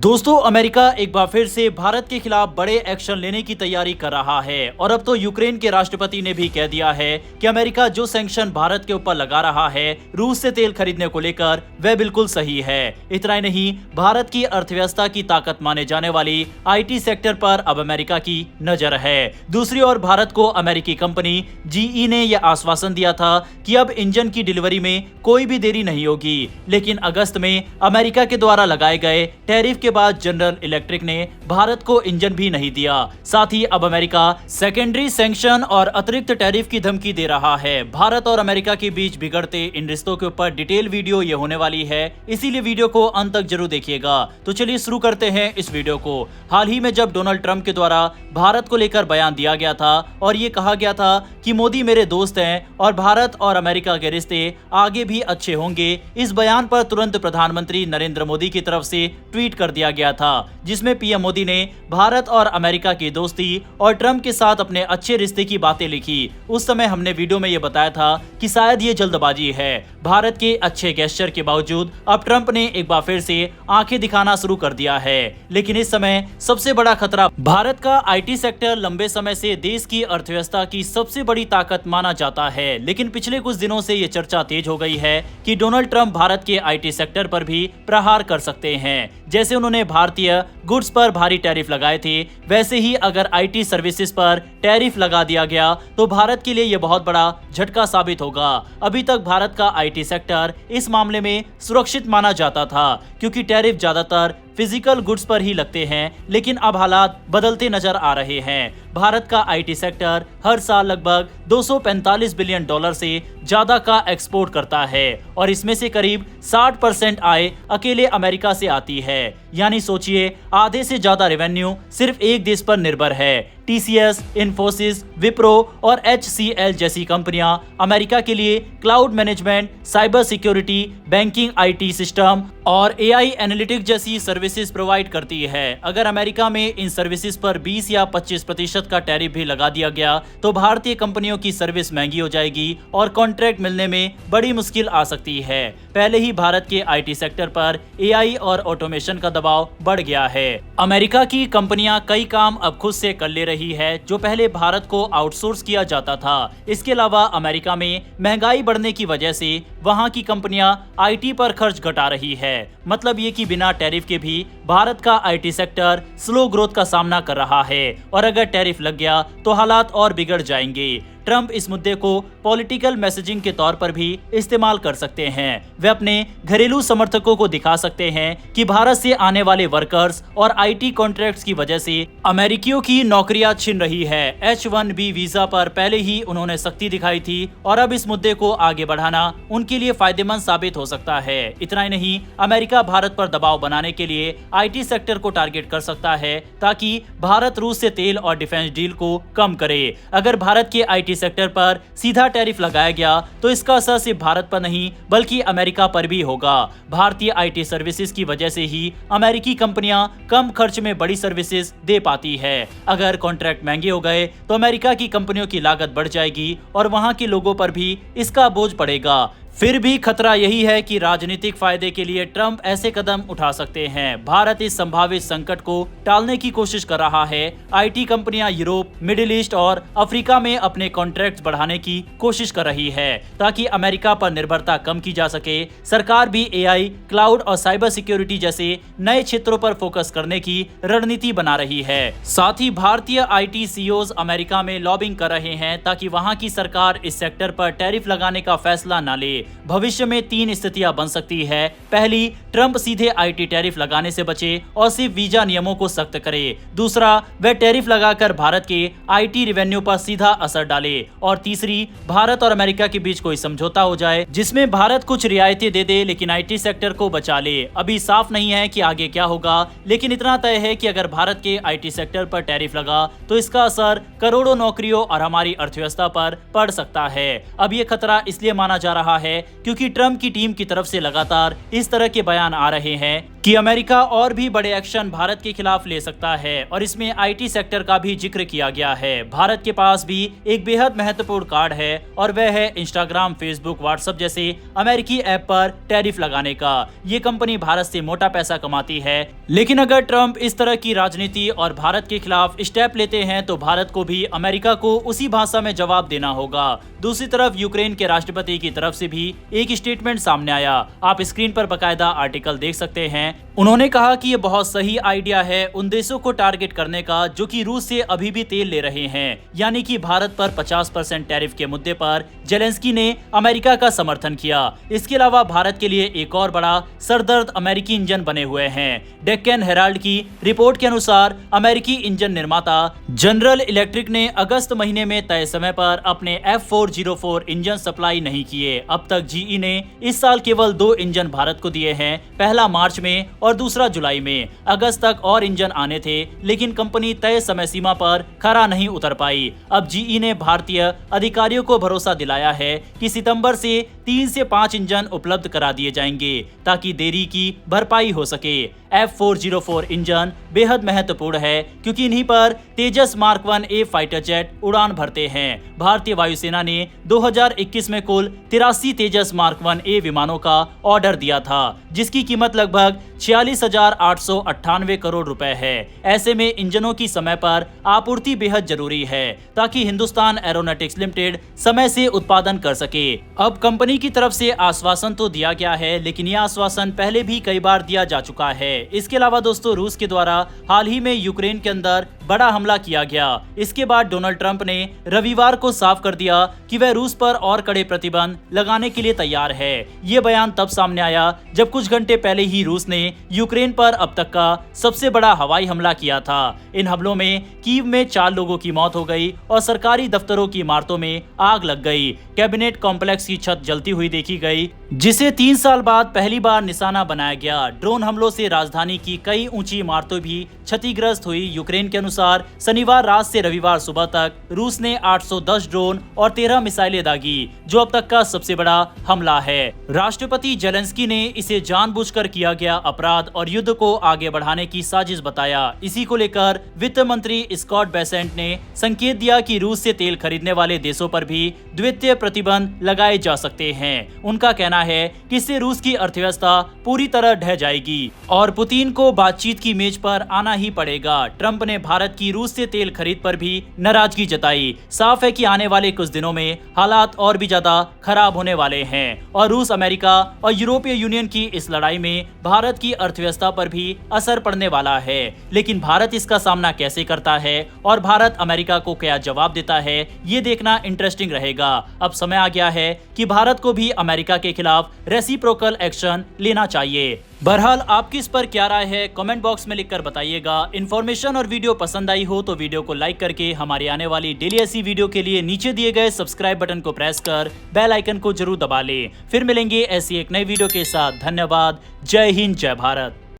दोस्तों, अमेरिका एक बार फिर से भारत के खिलाफ बड़े एक्शन लेने की तैयारी कर रहा है और अब तो यूक्रेन के राष्ट्रपति ने भी कह दिया है कि अमेरिका जो सैंक्शन भारत के ऊपर लगा रहा है रूस से तेल खरीदने को लेकर, वह बिल्कुल सही है। इतना ही नहीं, भारत की अर्थव्यवस्था की ताकत माने जाने वाली IT सेक्टर पर अब अमेरिका की नजर है। दूसरी ओर भारत को अमेरिकी कंपनी GE ने यह आश्वासन दिया था कि अब इंजन की डिलीवरी में कोई भी देरी नहीं होगी, लेकिन अगस्त में अमेरिका के द्वारा लगाए गए टैरिफ के बाद जनरल इलेक्ट्रिक ने भारत को इंजन भी नहीं दिया। साथ ही अब अमेरिका सेकेंडरी सैंक्शन और अतिरिक्त टैरिफ की धमकी दे रहा है। भारत और अमेरिका के बीच बिगड़ते इन रिश्तों के ऊपर डिटेल वीडियो ये होने वाली है, इसीलिए वीडियो को अंत तक जरूर देखिएगा। तो चलिए शुरू करते हैं इस वीडियो को। हाल ही में जब डोनाल्ड ट्रंप के द्वारा भारत को लेकर बयान दिया गया था और ये कहा गया था कि मोदी मेरे दोस्त हैं और भारत और अमेरिका के रिश्ते आगे भी अच्छे होंगे, इस बयान पर तुरंत प्रधानमंत्री नरेंद्र मोदी की तरफ से ट्वीट कर दिया गया था, जिसमें पीएम मोदी ने भारत और अमेरिका की दोस्ती और ट्रंप के साथ अपने अच्छे रिश्ते की बातें लिखी। उस समय हमने वीडियो में यह बताया था कि शायद ये जल्दबाजी है। भारत के अच्छे गेस्चर के बावजूद अब ट्रंप ने एक बार फिर से आंखें दिखाना शुरू कर दिया है। लेकिन इस समय सबसे बड़ा खतरा भारत का IT सेक्टर लंबे समय से देश की अर्थव्यवस्था की सबसे बड़ी ताकत माना जाता है। लेकिन पिछले कुछ दिनों से ये चर्चा तेज हो गई है कि डोनाल्ड ट्रंप भारत के IT सेक्टर पर भी प्रहार कर सकते हैं। जैसे उन्होंने भारतीय गुड्स पर भारी टैरिफ लगाए थे, वैसे ही अगर IT सर्विसेज पर टैरिफ लगा दिया गया तो भारत के लिए यह बहुत बड़ा झटका साबित होगा। अभी तक भारत का IT सेक्टर इस मामले में सुरक्षित माना जाता था, क्योंकि टैरिफ ज्यादातर फिजिकल गुड्स पर ही लगते हैं, लेकिन अब हालात बदलते नजर आ रहे हैं। भारत का IT सेक्टर हर साल लगभग 245 बिलियन डॉलर से ज्यादा का एक्सपोर्ट करता है और इसमें से करीब 60% आय अकेले अमेरिका से आती है। यानी सोचिए, आधे से ज्यादा रेवेन्यू सिर्फ एक देश पर निर्भर है। TCS, इन्फोसिस, विप्रो और HCL जैसी कंपनियां अमेरिका के लिए cloud management, cyber security, banking IT system और AI एनालिटिक्स जैसी सर्विसेज प्रोवाइड करती है। अगर अमेरिका में इन सर्विसेज पर 20 या 25% का टैरिफ भी लगा दिया गया तो भारतीय कंपनियों की सर्विस महंगी हो जाएगी और कॉन्ट्रैक्ट मिलने में बड़ी मुश्किल आ सकती है। पहले ही भारत के IT सेक्टर पर AI और ऑटोमेशन का दबाव बढ़ गया है। अमेरिका की कंपनियां कई काम अब खुद से कर ले रही है, जो पहले भारत को आउटसोर्स किया जाता था। इसके अलावा अमेरिका में महंगाई बढ़ने की वजह से वहां की कंपनियां IT पर खर्च घटा रही है। मतलब ये कि बिना टैरिफ के भी भारत का IT सेक्टर स्लो ग्रोथ का सामना कर रहा है और अगर टैरिफ लग गया तो हालात और बिगड़ जाएंगे। ट्रंप इस मुद्दे को पॉलिटिकल मैसेजिंग के तौर पर भी इस्तेमाल कर सकते हैं। वे अपने घरेलू समर्थकों को दिखा सकते हैं कि भारत से आने वाले वर्कर्स और IT कॉन्ट्रैक्ट्स की वजह से अमेरिकियों की नौकरियां छिन रही है। H-1B वीजा पर पहले ही उन्होंने सख्ती दिखाई थी और अब इस मुद्दे को आगे बढ़ाना उनके लिए फायदेमंद साबित हो सकता है। इतना ही नहीं, अमेरिका भारत पर दबाव बनाने के लिए IT सेक्टर को टारगेट कर सकता है ताकि भारत रूस से तेल और डिफेंस डील को कम करे। अगर भारत के IT सेक्टर पर सीधा टैरिफ लगाया गया तो इसका असर सिर्फ भारत पर नहीं बल्कि अमेरिका पर भी होगा। भारतीय IT सर्विसेज की वजह से ही अमेरिकी कंपनियां कम खर्च में बड़ी सर्विसेज दे पाती है। अगर कॉन्ट्रैक्ट महंगे हो गए तो अमेरिका की कंपनियों की लागत बढ़ जाएगी और वहां के लोगों पर भी इसका बोझ पड़ेगा। फिर भी खतरा यही है कि राजनीतिक फायदे के लिए ट्रंप ऐसे कदम उठा सकते हैं। भारत इस संभावित संकट को टालने की कोशिश कर रहा है। IT कंपनियां यूरोप, मिडिल ईस्ट और अफ्रीका में अपने कॉन्ट्रैक्ट्स बढ़ाने की कोशिश कर रही है ताकि अमेरिका पर निर्भरता कम की जा सके। सरकार भी AI, क्लाउड और साइबर सिक्योरिटी जैसे नए क्षेत्रों पर फोकस करने की रणनीति बना रही है। साथ ही भारतीय IT CEOs अमेरिका में लॉबिंग कर रहे हैं ताकि वहां की सरकार इस सेक्टर पर टैरिफ लगाने का फैसला न ले। भविष्य में 3 स्थितियां बन सकती है। पहली, ट्रंप सीधे IT टैरिफ लगाने से बचे और सिर्फ वीजा नियमों को सख्त करे। दूसरा, वह टैरिफ लगाकर भारत के IT रेवेन्यू पर सीधा असर डाले। और तीसरी, भारत और अमेरिका के बीच कोई समझौता हो जाए जिसमें भारत कुछ रियायतें दे दे लेकिन IT सेक्टर को बचा ले। अभी साफ नहीं है कि आगे क्या होगा, लेकिन इतना तय है कि अगर भारत के IT सेक्टर पर टैरिफ लगा तो इसका असर करोड़ों नौकरियों और हमारी अर्थव्यवस्था पर पड़ सकता है। अब ये खतरा इसलिए माना जा रहा है है, क्योंकि ट्रंप की टीम की तरफ से लगातार इस तरह के बयान आ रहे हैं कि अमेरिका और भी बड़े एक्शन भारत के खिलाफ ले सकता है और इसमें आईटी सेक्टर का भी जिक्र किया गया है। भारत के पास भी एक बेहद महत्वपूर्ण कार्ड है और वह है इंस्टाग्राम, फेसबुक, व्हाट्सएप जैसे अमेरिकी ऐप पर टैरिफ लगाने का। ये कंपनी भारत से मोटा पैसा कमाती है, लेकिन अगर ट्रंप इस तरह की राजनीति और भारत के खिलाफ स्टेप लेते हैं तो भारत को भी अमेरिका को उसी भाषा में जवाब देना होगा। दूसरी तरफ यूक्रेन के राष्ट्रपति की तरफ से भी एक स्टेटमेंट सामने आया। आप स्क्रीन पर बकायदा आर्टिकल देख सकते हैं। उन्होंने कहा कि ये बहुत सही आइडिया है उन देशों को टारगेट करने का जो कि रूस से अभी भी तेल ले रहे हैं, यानी कि भारत पर 50% टैरिफ के मुद्दे पर जेलेंस्की ने अमेरिका का समर्थन किया। इसके अलावा भारत के लिए एक और बड़ा सरदर्द अमेरिकी इंजन बने हुए हैं। डेक्कन हेराल्ड की रिपोर्ट के अनुसार अमेरिकी इंजन निर्माता जनरल इलेक्ट्रिक ने अगस्त महीने में तय समय पर अपने F404 इंजन सप्लाई नहीं किए। अब तक जीई ने इस साल केवल 2 इंजन भारत को दिए हैं, पहला मार्च में और दूसरा जुलाई में। अगस्त तक और इंजन आने थे, लेकिन कंपनी तय समय सीमा पर खरा नहीं उतर पाई। अब जीई ने भारतीय अधिकारियों को भरोसा दिलाया है कि सितंबर से 3 से 5 इंजन उपलब्ध करा दिए जाएंगे ताकि देरी की भरपाई हो सके। F404 इंजन बेहद महत्वपूर्ण है क्योंकि इन्हीं पर तेजस मार्क 1A फाइटर जेट उड़ान भरते हैं। भारतीय वायुसेना ने 2021 में कुल 83 तेजस मार्क 1A विमानों का ऑर्डर दिया था, जिसकी कीमत लगभग 46,898 करोड़ रुपए है। ऐसे में इंजनों की समय पर आपूर्ति बेहद जरूरी है ताकि हिंदुस्तान एरोनॉटिक्स लिमिटेड समय से उत्पादन कर सके। अब कंपनी की तरफ से आश्वासन तो दिया गया है, लेकिन यह आश्वासन पहले भी कई बार दिया जा चुका है। इसके अलावा दोस्तों, रूस के द्वारा हाल ही में यूक्रेन के अंदर बड़ा हमला किया गया। इसके बाद डोनाल्ड ट्रंप ने रविवार को साफ कर दिया कि वह रूस पर और कड़े प्रतिबंध लगाने के लिए तैयार है। ये बयान तब सामने आया जब कुछ घंटे पहले ही रूस ने यूक्रेन पर अब तक का सबसे बड़ा हवाई हमला किया था। इन हमलों में कीव में 4 लोगों की मौत हो गई और सरकारी दफ्तरों की इमारतों में आग लग गई। कैबिनेट कॉम्प्लेक्स की छत जलती हुई देखी गई, जिसे 3 साल बाद पहली बार निशाना बनाया गया। ड्रोन हमलों से राजधानी की कई ऊंची इमारतें भी क्षतिग्रस्त हुई। यूक्रेन के अनुसार शनिवार रात से रविवार सुबह तक रूस ने 810 ड्रोन और 13 मिसाइलें दागी, जो अब तक का सबसे बड़ा हमला है। राष्ट्रपति जेलेंस्की ने इसे जानबूझकर किया गया अपराध और युद्ध को आगे बढ़ाने की साजिश बताया। इसी को लेकर वित्त मंत्री स्कॉट बेसेंट ने संकेत दिया कि रूस से तेल खरीदने वाले देशों पर भी द्वितीय प्रतिबंध लगाए जा सकते हैं। उनका कहना है कि इससे रूस की अर्थव्यवस्था पूरी तरह ढह जाएगी और पुतिन को बातचीत की मेज पर आना ही पड़ेगा। ट्रंप ने भारत की रूस से तेल खरीद पर भी नाराजगी जताई। साफ है कि आने वाले कुछ दिनों में हालात और भी ज्यादा खराब होने वाले हैं और रूस, अमेरिका और यूरोपीय यूनियन की इस लड़ाई में भारत की अर्थव्यवस्था पर भी असर पड़ने वाला है। लेकिन भारत इसका सामना कैसे करता है और भारत अमेरिका को क्या जवाब देता है, ये देखना इंटरेस्टिंग रहेगा। अब समय आ गया है कि भारत को भी अमेरिका के खिलाफ रेसिप्रोकल एक्शन लेना चाहिए। बहरहाल आपकी इस पर क्या राय है, कमेंट बॉक्स में लिखकर बताइएगा। इन्फॉर्मेशन और वीडियो पसंद आई हो तो वीडियो को लाइक करके हमारी आने वाली डेली ऐसी वीडियो के लिए नीचे दिए गए सब्सक्राइब बटन को प्रेस कर बेल आइकन को जरूर दबा लें। फिर मिलेंगे ऐसी एक नई वीडियो के साथ। धन्यवाद। जय हिंद, जय भारत।